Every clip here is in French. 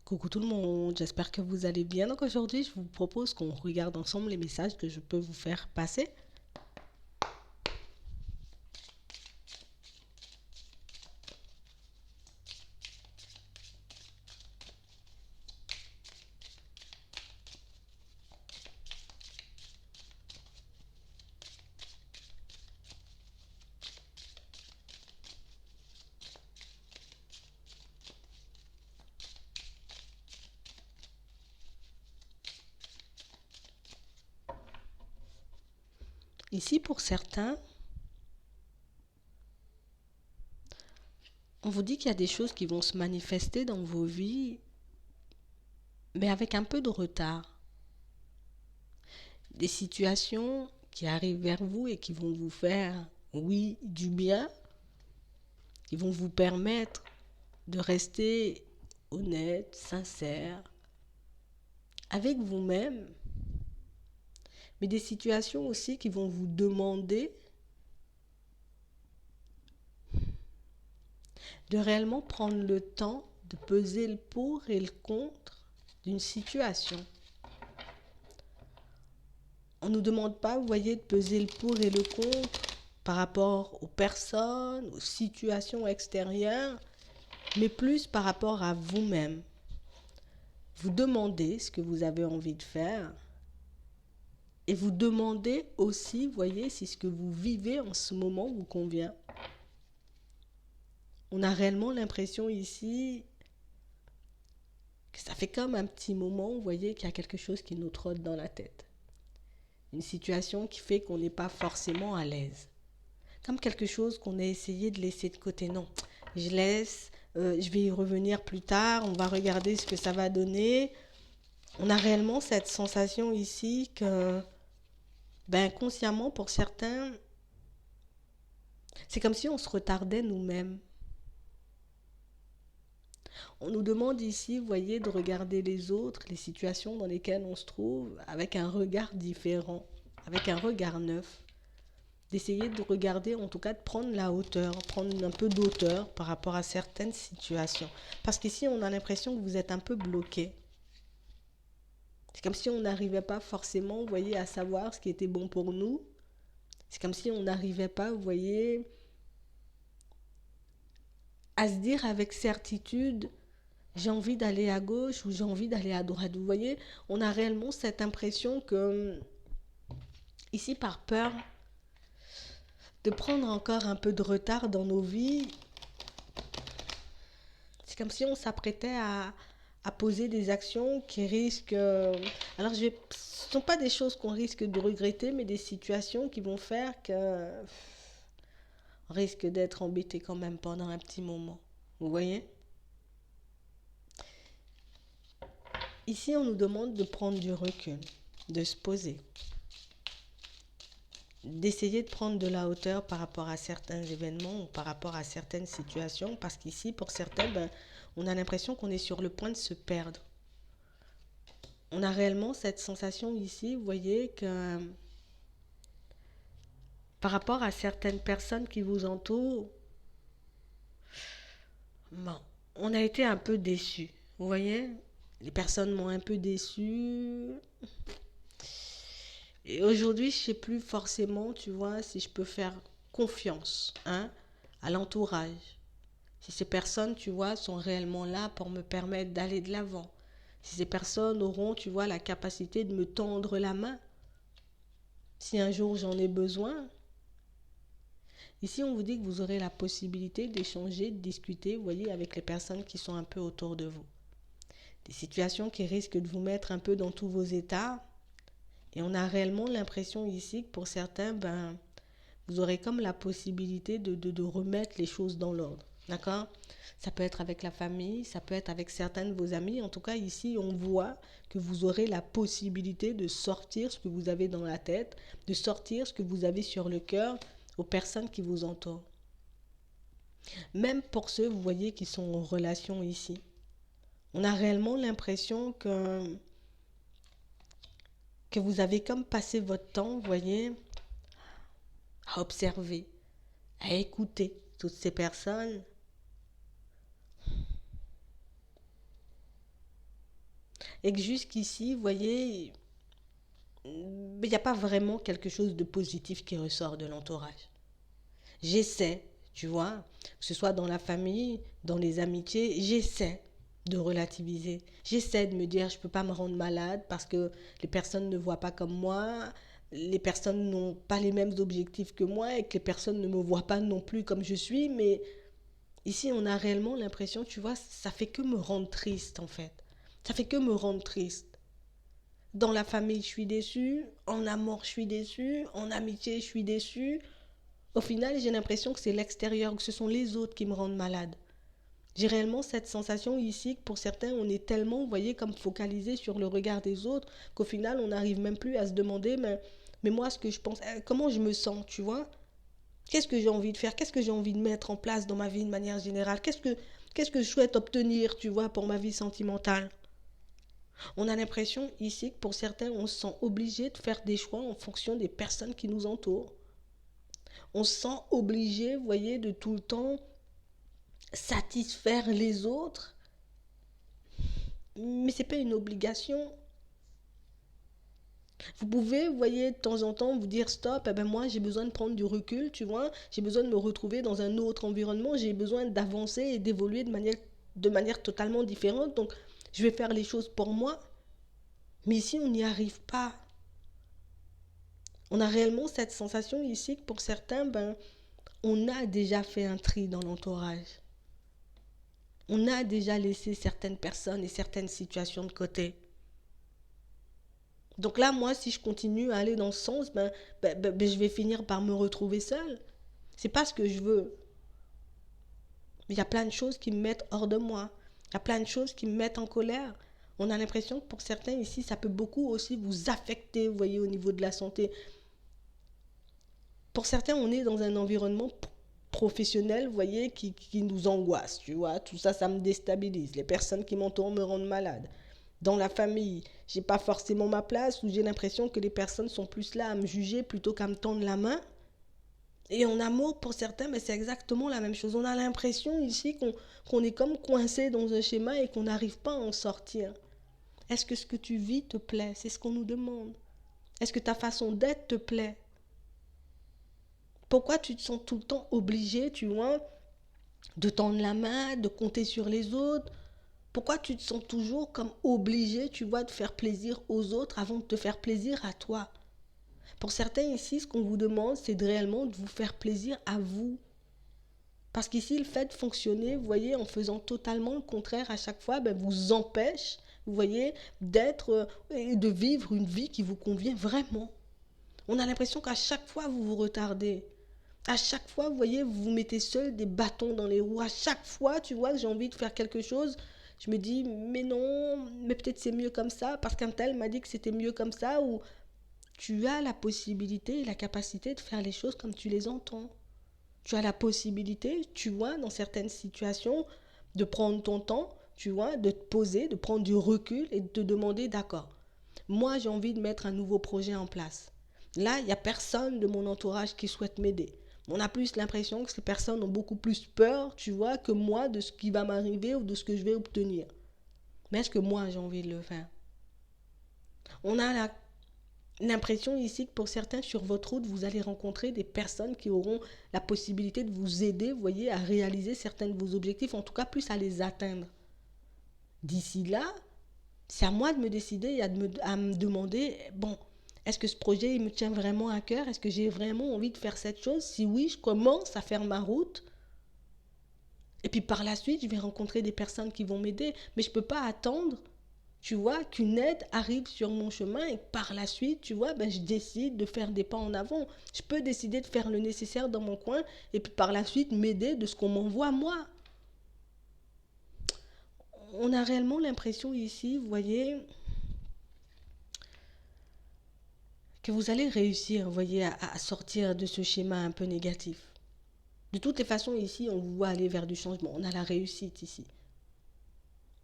Coucou tout le monde, j'espère que vous allez bien. Donc aujourd'hui, je vous propose qu'on regarde ensemble les messages que je peux vous faire passer. Ici, pour certains, on vous dit qu'il y a des choses qui vont se manifester dans vos vies, mais avec un peu de retard. Des situations qui arrivent vers vous et qui vont vous faire, oui, du bien, qui vont vous permettre de rester honnête, sincère, avec vous-même, mais des situations aussi qui vont vous demander de réellement prendre le temps de peser le pour et le contre d'une situation. On ne nous demande pas, vous voyez, de peser le pour et le contre par rapport aux personnes, aux situations extérieures, mais plus par rapport à vous-même. Vous demandez ce que vous avez envie de faire et vous demandez aussi, vous voyez, si ce que vous vivez en ce moment vous convient. On a réellement l'impression ici que ça fait comme un petit moment, vous voyez, qu'il y a quelque chose qui nous trotte dans la tête. Une situation qui fait qu'on n'est pas forcément à l'aise. Comme quelque chose qu'on a essayé de laisser de côté. Non, je laisse, je vais y revenir plus tard, on va regarder ce que ça va donner. On a réellement cette sensation ici que, ben, consciemment pour certains, c'est comme si on se retardait nous-mêmes. On nous demande ici, vous voyez, de regarder les autres, les situations dans lesquelles on se trouve, avec un regard différent, avec un regard neuf. D'essayer de regarder, en tout cas de prendre la hauteur, prendre un peu d'auteur par rapport à certaines situations. Parce qu'ici, on a l'impression que vous êtes un peu bloqué. C'est comme si on n'arrivait pas forcément, vous voyez, à savoir ce qui était bon pour nous. C'est comme si on n'arrivait pas, vous voyez, à se dire avec certitude, j'ai envie d'aller à gauche ou j'ai envie d'aller à droite. Vous voyez, on a réellement cette impression que, ici, par peur de prendre encore un peu de retard dans nos vies, c'est comme si on s'apprêtait à poser des actions qui risquent... alors, ce ne sont pas des choses qu'on risque de regretter, mais des situations qui vont faire que on risque d'être embêté quand même pendant un petit moment. Vous voyez? Ici, on nous demande de prendre du recul, de se poser, d'essayer de prendre de la hauteur par rapport à certains événements ou par rapport à certaines situations, parce qu'ici, pour certains, ben, on a l'impression qu'on est sur le point de se perdre. On a réellement cette sensation ici, vous voyez, que par rapport à certaines personnes qui vous entourent, bon, on a été un peu déçus. Vous voyez, les personnes m'ont un peu déçu. Et aujourd'hui, je ne sais plus forcément, tu vois, si je peux faire confiance, hein, à l'entourage. Si ces personnes, tu vois, sont réellement là pour me permettre d'aller de l'avant. Si ces personnes auront, tu vois, la capacité de me tendre la main. Si un jour j'en ai besoin. Ici, on vous dit que vous aurez la possibilité d'échanger, de discuter, vous voyez, avec les personnes qui sont un peu autour de vous. Des situations qui risquent de vous mettre un peu dans tous vos états. Et on a réellement l'impression ici que pour certains, ben, vous aurez comme la possibilité de remettre les choses dans l'ordre. D'accord? Ça peut être avec la famille, ça peut être avec certains de vos amis. En tout cas, ici, on voit que vous aurez la possibilité de sortir ce que vous avez dans la tête, de sortir ce que vous avez sur le cœur aux personnes qui vous entourent. Même pour ceux, vous voyez, qui sont en relation ici. On a réellement l'impression que vous avez comme passé votre temps, vous voyez, à observer, à écouter toutes ces personnes. Et que jusqu'ici, vous voyez, il n'y a pas vraiment quelque chose de positif qui ressort de l'entourage. J'essaie, tu vois, que ce soit dans la famille, dans les amitiés, j'essaie de relativiser. J'essaie de me dire, je ne peux pas me rendre malade parce que les personnes ne voient pas comme moi, les personnes n'ont pas les mêmes objectifs que moi et que les personnes ne me voient pas non plus comme je suis. Mais ici, on a réellement l'impression, tu vois, ça fait que me rendre triste en fait. Ça fait que me rendre triste. Dans la famille, je suis déçue. En amour, je suis déçue. En amitié, je suis déçue. Au final, j'ai l'impression que c'est l'extérieur, que ce sont les autres qui me rendent malade. J'ai réellement cette sensation ici que pour certains, on est tellement, vous voyez, comme focalisé sur le regard des autres, qu'au final, on n'arrive même plus à se demander, mais moi, ce que je pense, comment je me sens, tu vois? Qu'est-ce que j'ai envie de faire? Qu'est-ce que j'ai envie de mettre en place dans ma vie de manière générale? Qu'est-ce que je souhaite obtenir, tu vois, pour ma vie sentimentale? On a l'impression ici que pour certains, on se sent obligé de faire des choix en fonction des personnes qui nous entourent. On se sent obligé, vous voyez, de tout le temps satisfaire les autres, mais c'est pas une obligation. Vous pouvez, vous voyez, de temps en temps vous dire stop, eh ben moi j'ai besoin de prendre du recul, tu vois, j'ai besoin de me retrouver dans un autre environnement, j'ai besoin d'avancer et d'évoluer de manière totalement différente, donc je vais faire les choses pour moi, mais ici on n'y arrive pas. On a réellement cette sensation ici que pour certains, ben, on a déjà fait un tri dans l'entourage. On a déjà laissé certaines personnes et certaines situations de côté. Donc là, moi, si je continue à aller dans ce sens, ben, je vais finir par me retrouver seule. C'est pas ce que je veux. Il y a plein de choses qui me mettent hors de moi. Il y a plein de choses qui me mettent en colère. On a l'impression que pour certains ici, ça peut beaucoup aussi vous affecter, vous voyez, au niveau de la santé. Pour certains, on est dans un environnement professionnel, vous voyez, qui nous angoisse, tu vois. Tout ça, ça me déstabilise. Les personnes qui m'entourent me rendent malade. Dans la famille, j'ai pas forcément ma place, ou j'ai l'impression que les personnes sont plus là à me juger plutôt qu'à me tendre la main. Et en amour, pour certains, mais c'est exactement la même chose. On a l'impression ici qu'on est comme coincé dans un schéma et qu'on n'arrive pas à en sortir. Est-ce que ce que tu vis te plaît? C'est ce qu'on nous demande. Est-ce que ta façon d'être te plaît? Pourquoi tu te sens tout le temps obligé, tu vois, de tendre la main, de compter sur les autres? Pourquoi tu te sens toujours comme obligé, tu vois, de faire plaisir aux autres avant de te faire plaisir à toi? Pour certains ici, ce qu'on vous demande, c'est réellement de vous faire plaisir à vous. Parce qu'ici, le fait de fonctionner, vous voyez, en faisant totalement le contraire à chaque fois, ben, vous empêche, vous voyez, d'être et de vivre une vie qui vous convient vraiment. On a l'impression qu'à chaque fois, vous vous retardez. À chaque fois, vous voyez, vous vous mettez seul des bâtons dans les roues. À chaque fois, tu vois, que j'ai envie de faire quelque chose, je me dis, mais non, mais peut-être c'est mieux comme ça, parce qu'un tel m'a dit que c'était mieux comme ça, ou tu as la possibilité et la capacité de faire les choses comme tu les entends. Tu as la possibilité, tu vois, dans certaines situations, de prendre ton temps, tu vois, de te poser, de prendre du recul et de te demander, d'accord, moi j'ai envie de mettre un nouveau projet en place. Là, il n'y a personne de mon entourage qui souhaite m'aider. On a plus l'impression que ces personnes ont beaucoup plus peur, tu vois, que moi de ce qui va m'arriver ou de ce que je vais obtenir. Mais est-ce que moi j'ai envie de le faire? On a l'impression ici que pour certains, sur votre route, vous allez rencontrer des personnes qui auront la possibilité de vous aider, vous voyez, à réaliser certains de vos objectifs, en tout cas plus à les atteindre. D'ici là, c'est à moi de me décider et à me demander, bon, est-ce que ce projet il me tient vraiment à cœur? Est-ce que j'ai vraiment envie de faire cette chose? Si oui, je commence à faire ma route. Et puis par la suite, je vais rencontrer des personnes qui vont m'aider. Mais je ne peux pas attendre, tu vois, qu'une aide arrive sur mon chemin et par la suite, tu vois, ben, je décide de faire des pas en avant. Je peux décider de faire le nécessaire dans mon coin et puis par la suite m'aider de ce qu'on m'envoie moi. On a réellement l'impression ici, vous voyez, que vous allez réussir, vous voyez, à sortir de ce schéma un peu négatif. De toutes les façons, ici, on vous voit aller vers du changement. On a la réussite ici.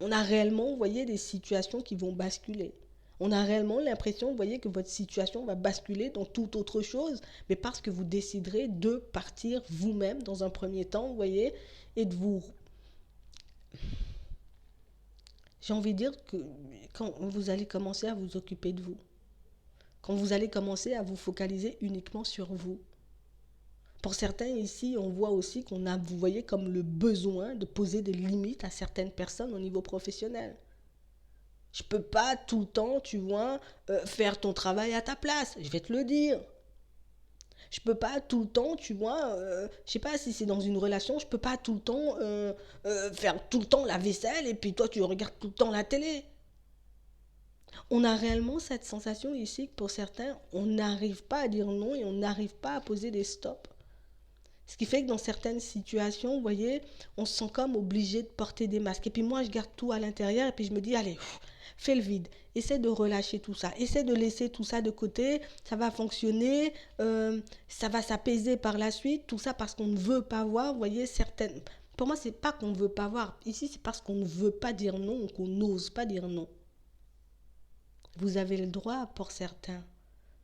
On a réellement, vous voyez, des situations qui vont basculer. On a réellement l'impression, vous voyez, que votre situation va basculer dans toute autre chose, mais parce que vous déciderez de partir vous-même dans un premier temps, vous voyez, et de vous... J'ai envie de dire que quand vous allez commencer à vous occuper de vous, quand vous allez commencer à vous focaliser uniquement sur vous. Pour certains ici, on voit aussi qu'on a, vous voyez, comme le besoin de poser des limites à certaines personnes au niveau professionnel. Je peux pas tout le temps, tu vois, faire ton travail à ta place. Je vais te le dire. Je peux pas tout le temps, tu vois, je sais pas si c'est dans une relation, je peux pas tout le temps faire tout le temps la vaisselle et puis toi tu regardes tout le temps la télé. On a réellement cette sensation ici que pour certains, on n'arrive pas à dire non et on n'arrive pas à poser des stops. Ce qui fait que dans certaines situations, vous voyez, on se sent comme obligé de porter des masques. Et puis moi, je garde tout à l'intérieur et puis je me dis, allez, fais le vide. Essaie de relâcher tout ça. Essaie de laisser tout ça de côté. Ça va fonctionner. Ça va s'apaiser par la suite. Tout ça parce qu'on ne veut pas voir, vous voyez, certaines... Pour moi, c'est pas qu'on ne veut pas voir. Ici, c'est parce qu'on ne veut pas dire non ou qu'on n'ose pas dire non. Vous avez le droit, pour certains,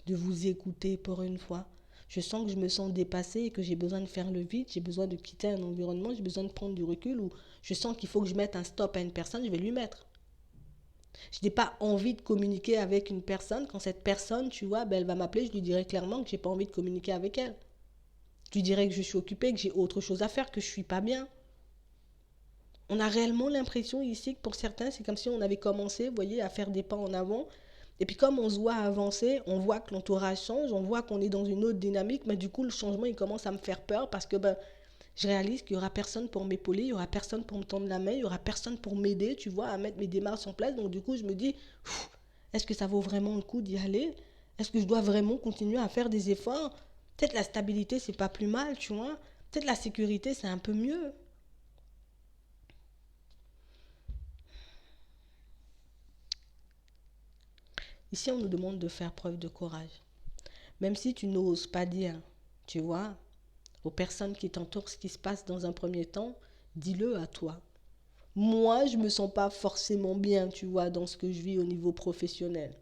de vous écouter pour une fois. Je sens que je me sens dépassée et que j'ai besoin de faire le vide, j'ai besoin de quitter un environnement, j'ai besoin de prendre du recul ou je sens qu'il faut que je mette un stop à une personne, je vais lui mettre. Je n'ai pas envie de communiquer avec une personne. Quand cette personne, tu vois, ben, elle va m'appeler, je lui dirai clairement que je n'ai pas envie de communiquer avec elle. Je lui dirai que je suis occupée, que j'ai autre chose à faire, que je ne suis pas bien. On a réellement l'impression ici que pour certains, c'est comme si on avait commencé, vous voyez, à faire des pas en avant. Et puis comme on se voit avancer, on voit que l'entourage change, on voit qu'on est dans une autre dynamique, mais du coup le changement il commence à me faire peur parce que ben, je réalise qu'il n'y aura personne pour m'épauler, il n'y aura personne pour me tendre la main, il n'y aura personne pour m'aider, tu vois, à mettre mes démarches en place. Donc du coup je me dis, est-ce que ça vaut vraiment le coup d'y aller? Est-ce que je dois vraiment continuer à faire des efforts? Peut-être la stabilité c'est pas plus mal, tu vois. Peut-être la sécurité c'est un peu mieux. Ici, on nous demande de faire preuve de courage. Même si tu n'oses pas dire, tu vois, aux personnes qui t'entourent ce qui se passe dans un premier temps, dis-le à toi. Moi, je me sens pas forcément bien, tu vois, dans ce que je vis au niveau professionnel.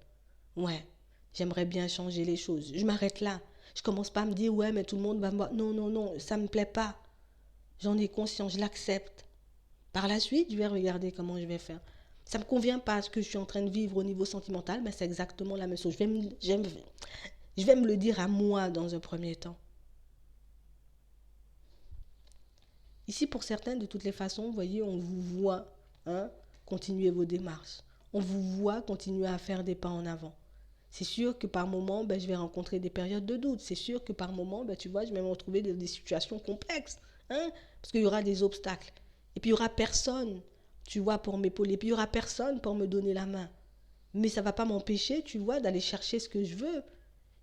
Ouais, j'aimerais bien changer les choses. Je m'arrête là. Je commence pas à me dire, ouais, mais tout le monde va me voir. Non, non, non, ça me plaît pas. J'en ai conscience, je l'accepte. Par la suite, je vais regarder comment je vais faire. Ça ne me convient pas ce que je suis en train de vivre au niveau sentimental, mais c'est exactement la même chose. Je vais me le dire à moi dans un premier temps. Ici, pour certains, de toutes les façons, vous voyez, on vous voit hein, continuer vos démarches. On vous voit continuer à faire des pas en avant. C'est sûr que par moment, ben, je vais rencontrer des périodes de doute. C'est sûr que par moment, ben, tu vois, je vais me retrouver dans des situations complexes. Hein, parce qu'il y aura des obstacles. Et puis, il n'y aura personne, tu vois, pour m'épauler. Et puis, il n'y aura personne pour me donner la main. Mais ça ne va pas m'empêcher, tu vois, d'aller chercher ce que je veux.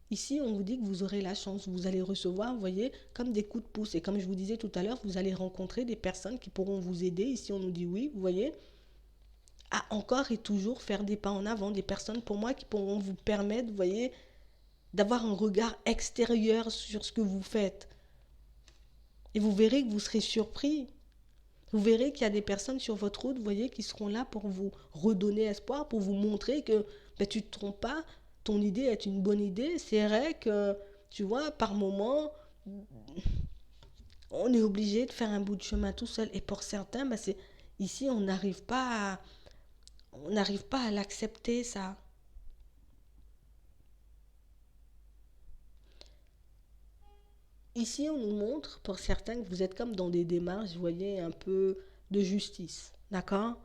Ici, on vous dit que vous aurez la chance, vous allez recevoir, vous voyez, comme des coups de pouce. Et comme je vous disais tout à l'heure, vous allez rencontrer des personnes qui pourront vous aider. Ici, on nous dit oui, vous voyez, à encore et toujours faire des pas en avant. Des personnes, pour moi, qui pourront vous permettre, vous voyez, d'avoir un regard extérieur sur ce que vous faites. Et vous verrez que vous serez surpris. Vous verrez qu'il y a des personnes sur votre route, vous voyez, qui seront là pour vous redonner espoir, pour vous montrer que ben, tu ne te trompes pas, ton idée est une bonne idée. C'est vrai que, tu vois, par moment, on est obligé de faire un bout de chemin tout seul. Et pour certains, ben, c'est, ici, on n'arrive pas à l'accepter, ça. Ici, on nous montre, pour certains, que vous êtes comme dans des démarches, vous voyez, un peu de justice. D'accord?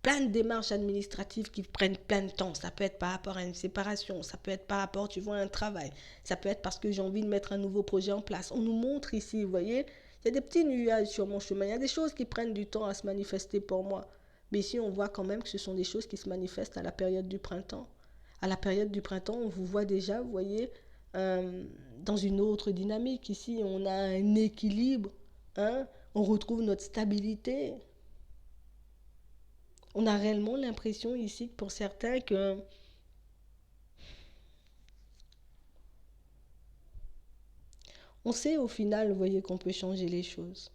Plein de démarches administratives qui prennent plein de temps. Ça peut être par rapport à une séparation, ça peut être par rapport, tu vois, à un travail. Ça peut être parce que j'ai envie de mettre un nouveau projet en place. On nous montre ici, vous voyez, il y a des petits nuages sur mon chemin. Il y a des choses qui prennent du temps à se manifester pour moi. Mais ici, on voit quand même que ce sont des choses qui se manifestent à la période du printemps. À la période du printemps, on vous voit déjà, vous voyez, euh, dans une autre dynamique. Ici, on a un équilibre, hein, on retrouve notre stabilité. On a réellement l'impression ici, pour certains, que on sait au final, vous voyez, qu'on peut changer les choses.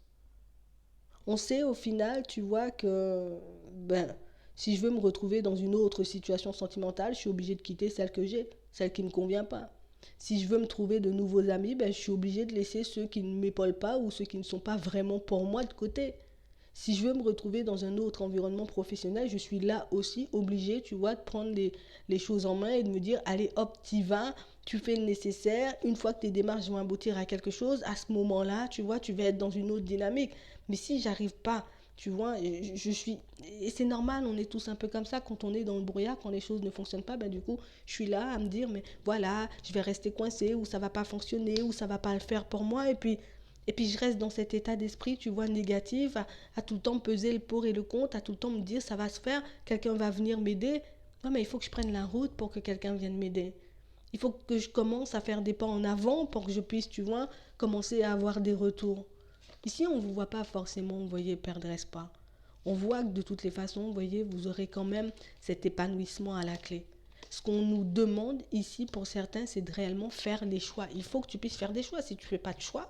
On sait au final, tu vois, que ben, si je veux me retrouver dans une autre situation sentimentale, je suis obligée de quitter celle que j'ai, celle qui ne me convient pas. Si je veux me trouver de nouveaux amis, ben, je suis obligée de laisser ceux qui ne m'épaulent pas ou ceux qui ne sont pas vraiment pour moi de côté. Si je veux me retrouver dans un autre environnement professionnel, je suis là aussi obligée, tu vois, de prendre les choses en main et de me dire, allez, hop, t'y vas, tu fais le nécessaire. Une fois que tes démarches vont aboutir à quelque chose, à ce moment-là, tu vois, tu vas être dans une autre dynamique. Mais si j'arrive pas, tu vois, je suis... Et c'est normal, on est tous un peu comme ça quand on est dans le brouillard, quand les choses ne fonctionnent pas, ben du coup, je suis là à me dire, mais voilà, je vais rester coincé, ou ça va pas fonctionner, ou ça va pas le faire pour moi, et puis je reste dans cet état d'esprit, tu vois, négatif, à tout le temps peser le pour et le contre, à tout le temps me dire, ça va se faire, quelqu'un va venir m'aider. Non, mais il faut que je prenne la route pour que quelqu'un vienne m'aider. Il faut que je commence à faire des pas en avant pour que je puisse, tu vois, commencer à avoir des retours. Ici, on ne vous voit pas forcément, vous voyez, perdre espoir. On voit que de toutes les façons, vous voyez, vous aurez quand même cet épanouissement à la clé. Ce qu'on nous demande ici, pour certains, c'est de réellement faire des choix. Il faut que tu puisses faire des choix. Si tu ne fais pas de choix,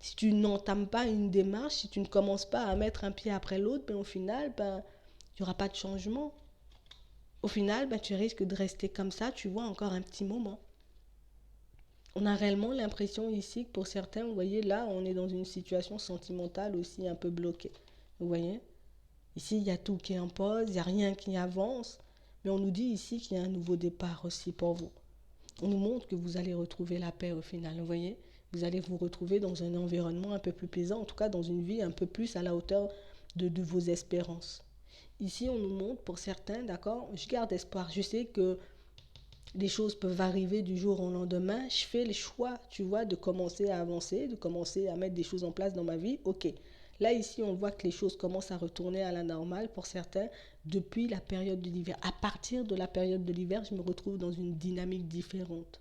si tu n'entames pas une démarche, si tu ne commences pas à mettre un pied après l'autre, ben, au final, ben, il n'y aura pas de changement. Au final, ben, tu risques de rester comme ça, tu vois, encore un petit moment. On a réellement l'impression ici que pour certains, vous voyez, là, on est dans une situation sentimentale aussi un peu bloquée. Vous voyez? Ici, il y a tout qui est en pause, il n'y a rien qui avance. Mais on nous dit ici qu'il y a un nouveau départ aussi pour vous. On nous montre que vous allez retrouver la paix au final, vous voyez? Vous allez vous retrouver dans un environnement un peu plus plaisant, en tout cas dans une vie un peu plus à la hauteur de vos espérances. Ici, on nous montre pour certains, d'accord, je garde espoir. Je sais que les choses peuvent arriver du jour au lendemain. Je fais le choix, tu vois, de commencer à avancer, de commencer à mettre des choses en place dans ma vie. Ok. Là, ici, on voit que les choses commencent à retourner à la normale pour certains depuis la période de l'hiver. À partir de la période de l'hiver, je me retrouve dans une dynamique différente.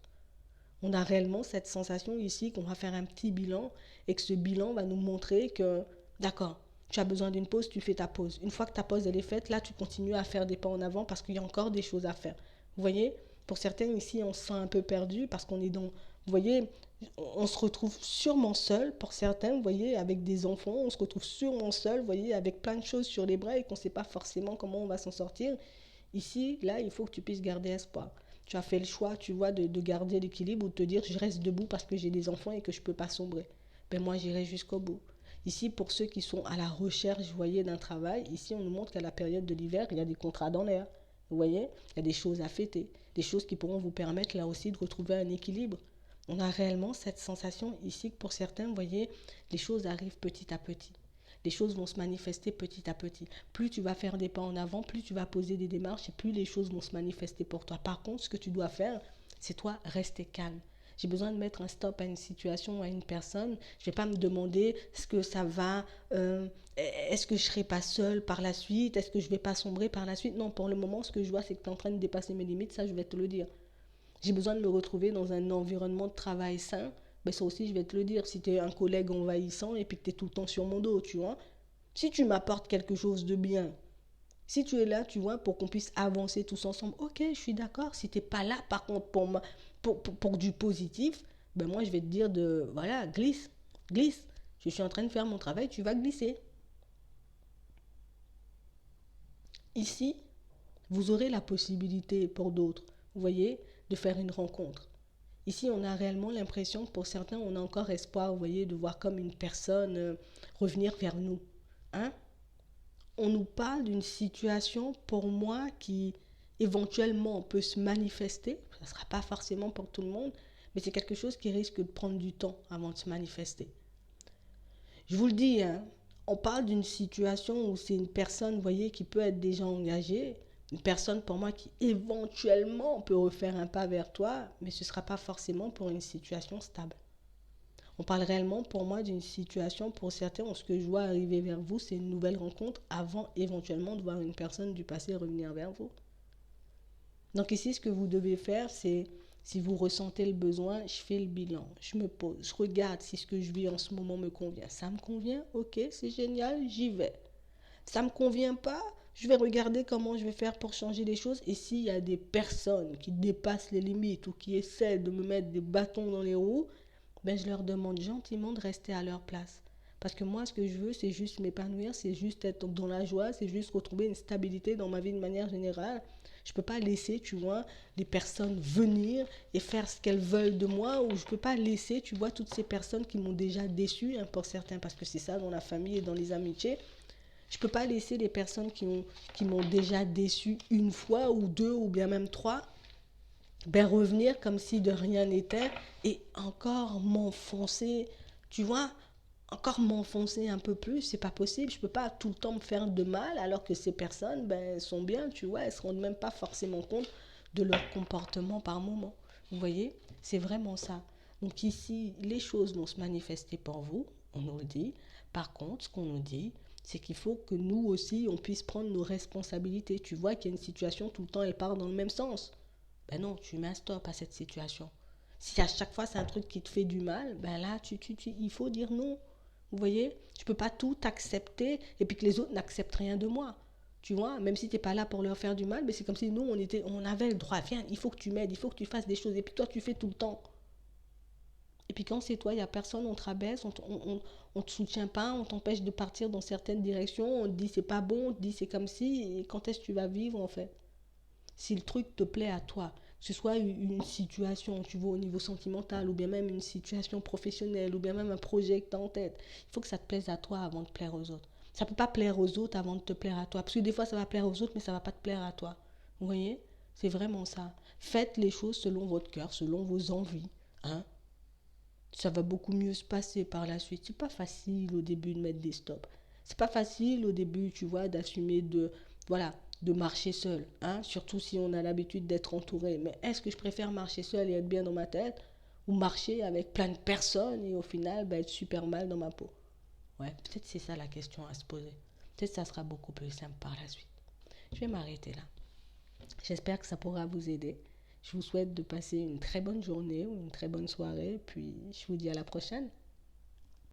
On a réellement cette sensation ici qu'on va faire un petit bilan et que ce bilan va nous montrer que, d'accord, tu as besoin d'une pause, tu fais ta pause. Une fois que ta pause elle est faite, là tu continues à faire des pas en avant parce qu'il y a encore des choses à faire. Vous voyez, pour certains ici on se sent un peu perdu parce qu'on est dans, vous voyez, on se retrouve sûrement seul pour certains, vous voyez, avec des enfants, on se retrouve sûrement seul, vous voyez, avec plein de choses sur les bras et qu'on ne sait pas forcément comment on va s'en sortir. Ici, là, il faut que tu puisses garder espoir. Tu as fait le choix, tu vois, de garder l'équilibre ou de te dire je reste debout parce que j'ai des enfants et que je ne peux pas sombrer. Ben moi, j'irai jusqu'au bout. Ici, pour ceux qui sont à la recherche, vous voyez, d'un travail, ici, on nous montre qu'à la période de l'hiver, il y a des contrats dans l'air. Vous voyez, il y a des choses à fêter, des choses qui pourront vous permettre là aussi de retrouver un équilibre. On a réellement cette sensation ici que pour certains, vous voyez, les choses arrivent petit à petit. Les choses vont se manifester petit à petit. Plus tu vas faire des pas en avant, plus tu vas poser des démarches et plus les choses vont se manifester pour toi. Par contre, ce que tu dois faire, c'est toi rester calme. J'ai besoin de mettre un stop à une situation, à une personne. Je ne vais pas me demander est-ce que ça va, est-ce que je ne serai pas seule par la suite, est-ce que je ne vais pas sombrer par la suite. Non, pour le moment, ce que je vois, c'est que tu es en train de dépasser mes limites, ça je vais te le dire. J'ai besoin de me retrouver dans un environnement de travail sain. Ben ça aussi, je vais te le dire. Si tu es un collègue envahissant et puis que tu es tout le temps sur mon dos, tu vois. Si tu m'apportes quelque chose de bien, si tu es là, tu vois, pour qu'on puisse avancer tous ensemble, ok, je suis d'accord. Si tu n'es pas là, par contre, pour du positif, ben moi, je vais te dire de, voilà, glisse, glisse. Je suis en train de faire mon travail, tu vas glisser. Ici, vous aurez la possibilité pour d'autres, vous voyez, de faire une rencontre. Ici, on a réellement l'impression, pour certains, on a encore espoir, vous voyez, de voir comme une personne revenir vers nous. Hein? On nous parle d'une situation, pour moi, qui éventuellement peut se manifester. Ça ne sera pas forcément pour tout le monde, mais c'est quelque chose qui risque de prendre du temps avant de se manifester. Je vous le dis, hein, on parle d'une situation où c'est une personne, vous voyez, qui peut être déjà engagée, une personne pour moi qui éventuellement peut refaire un pas vers toi, mais ce ne sera pas forcément pour une situation stable. On parle réellement pour moi d'une situation, pour certains, où ce que je vois arriver vers vous, c'est une nouvelle rencontre avant éventuellement de voir une personne du passé revenir vers vous. Donc ici, ce que vous devez faire, c'est, si vous ressentez le besoin, je fais le bilan, je me pose, je regarde si ce que je vis en ce moment me convient. Ça me convient? Ok, c'est génial, j'y vais. Ça ne me convient pas, je vais regarder comment je vais faire pour changer les choses. Et s'il y a des personnes qui dépassent les limites ou qui essaient de me mettre des bâtons dans les roues, ben je leur demande gentiment de rester à leur place. Parce que moi, ce que je veux, c'est juste m'épanouir, c'est juste être dans la joie, c'est juste retrouver une stabilité dans ma vie de manière générale. Je peux pas laisser, tu vois, des personnes venir et faire ce qu'elles veulent de moi, ou je peux pas laisser, tu vois, toutes ces personnes qui m'ont déjà déçu, hein, pour certains, parce que c'est ça dans la famille et dans les amitiés. Je peux pas laisser les personnes qui m'ont déjà déçu une fois ou deux ou bien même trois, ben revenir comme si de rien n'était et encore m'enfoncer, tu vois, encore m'enfoncer un peu plus, c'est pas possible. Je peux pas tout le temps me faire de mal alors que ces personnes, ben, sont bien, tu vois, elles se rendent même pas forcément compte de leur comportement par moment. Vous voyez, c'est vraiment ça. Donc ici, les choses vont se manifester pour vous, on nous le dit. Par contre, ce qu'on nous dit, c'est qu'il faut que nous aussi, on puisse prendre nos responsabilités. Tu vois qu'il y a une situation, tout le temps, elle part dans le même sens. Ben non, tu mets un stop à cette situation. Si à chaque fois c'est un truc qui te fait du mal, ben là, il faut dire non. Vous voyez, je ne peux pas tout accepter et puis que les autres n'acceptent rien de moi. Tu vois, même si tu n'es pas là pour leur faire du mal, mais c'est comme si nous, on avait le droit. Viens, il faut que tu m'aides, il faut que tu fasses des choses. Et puis toi, tu fais tout le temps. Et puis quand c'est toi, il n'y a personne, on te rabaisse, on te soutient pas, on t'empêche de partir dans certaines directions, on te dit c'est pas bon, on te dit c'est comme si, et quand est-ce que tu vas vivre en fait? Si le truc te plaît à toi, que ce soit une situation, tu vois, au niveau sentimental, ou bien même une situation professionnelle, ou bien même un projet que tu as en tête, il faut que ça te plaise à toi avant de plaire aux autres. Ça ne peut pas plaire aux autres avant de te plaire à toi. Parce que des fois, ça va plaire aux autres, mais ça ne va pas te plaire à toi. Vous voyez? C'est vraiment ça. Faites les choses selon votre cœur, selon vos envies. Hein? Ça va beaucoup mieux se passer par la suite. C'est pas facile au début de mettre des stops. C'est pas facile au début, tu vois, d'assumer voilà, de marcher seul, hein, surtout si on a l'habitude d'être entouré. Mais est-ce que je préfère marcher seul et être bien dans ma tête ou marcher avec plein de personnes et au final être super mal dans ma peau? Ouais, peut-être c'est ça la question à se poser. Peut-être ça sera beaucoup plus simple par la suite. Je vais m'arrêter là. J'espère que ça pourra vous aider. Je vous souhaite de passer une très bonne journée ou une très bonne soirée, puis je vous dis à la prochaine.